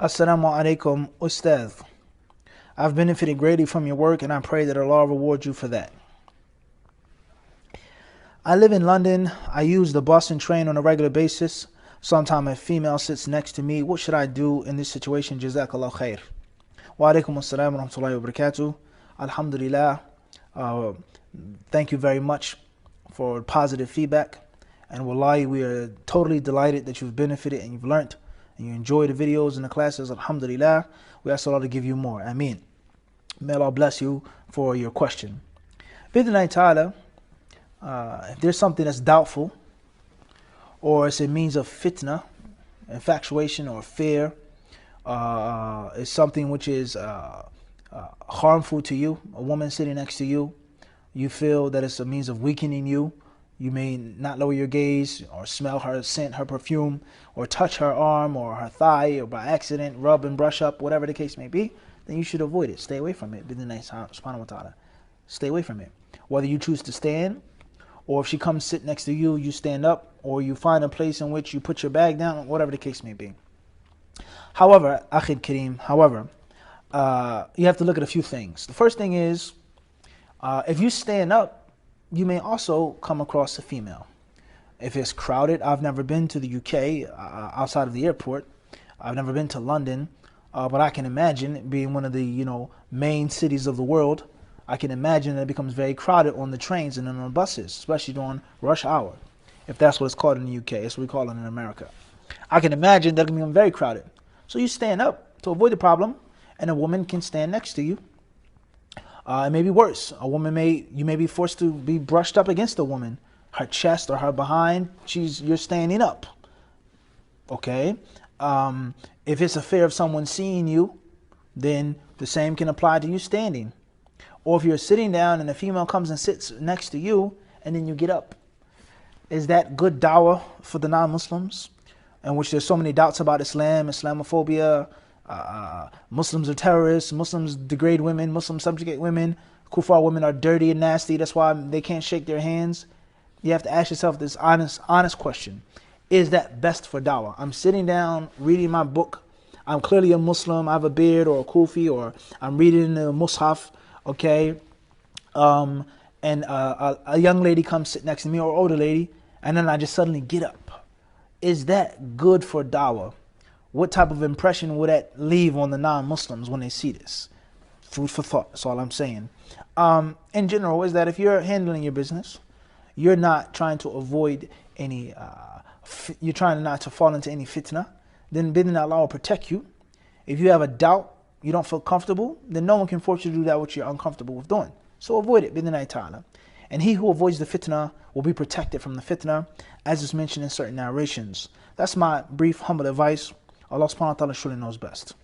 Assalamu alaikum, Ustadh. I've benefited greatly from your work and I pray that Allah reward you for that. I live in London. I use the Boston train on a regular basis. Sometimes a female sits next to me. What should I do in this situation? Jazakallah khair. Wa alaikum assalam wa rahmatullahi wa barakatuh. Alhamdulillah. Thank you very much for positive feedback. And wallahi, we are totally delighted that you've benefited and you've learnt and you enjoy the videos and the classes. Alhamdulillah. We ask Allah to give you more. Ameen. May Allah bless you for your question. Bidnai ta'ala, if there's something that's doubtful, or it's a means of fitna, infatuation or fear, is something which is harmful to you, a woman sitting next to you, you feel that it's a means of weakening you, you may not lower your gaze or smell her scent, her perfume, or touch her arm or her thigh, or by accident rub and brush up, whatever the case may be, then you should avoid it. Stay away from it. Subhanahu wa ta'ala. Stay away from it. Whether you choose to stand, or if she comes sit next to you, you stand up, or you find a place in which you put your bag down, whatever the case may be. However, Akhid Kareem, you have to look at a few things. The first thing is, if you stand up, you may also come across a female. If it's crowded, I've never been to the UK outside of the airport. I've never been to London, but I can imagine, being one of the main cities of the world, I can imagine that it becomes very crowded on the trains and on the buses, especially during rush hour, if that's what it's called in the UK. That's what we call it in America. I can imagine that it can become very crowded. So you stand up to avoid the problem, and a woman can stand next to you. It may be worse. You may be forced to be brushed up against a woman, her chest or her behind. You're standing up. Okay. If it's a fear of someone seeing you, then the same can apply to you standing. Or if you're sitting down and a female comes and sits next to you, and then you get up, is that good dawah for the non-Muslims? In which there's so many doubts about Islam, Islamophobia. Muslims are terrorists, Muslims degrade women, Muslims subjugate women, kuffar women are dirty and nasty, that's why they can't shake their hands. You have to ask yourself this honest question. Is that best for dawah? I'm sitting down, reading my book. I'm clearly a Muslim, I have a beard or a kufi, or I'm reading the Mus'haf, okay? And a young lady comes sit next to me, or an older lady, and then I just suddenly get up. Is that good for dawah? What type of impression would that leave on the non-Muslims when they see this? Food for thought, that's all I'm saying. In general, is that if you're handling your business, you're not trying to avoid any, you're trying not to fall into any fitna, then bidna Allah will protect you. If you have a doubt, you don't feel comfortable, then no one can force you to do that which you're uncomfortable with doing. So avoid it, bidna ta'ala. And he who avoids the fitna will be protected from the fitna, as is mentioned in certain narrations. That's my brief, humble advice. Allah subhanahu wa ta'ala surely knows best.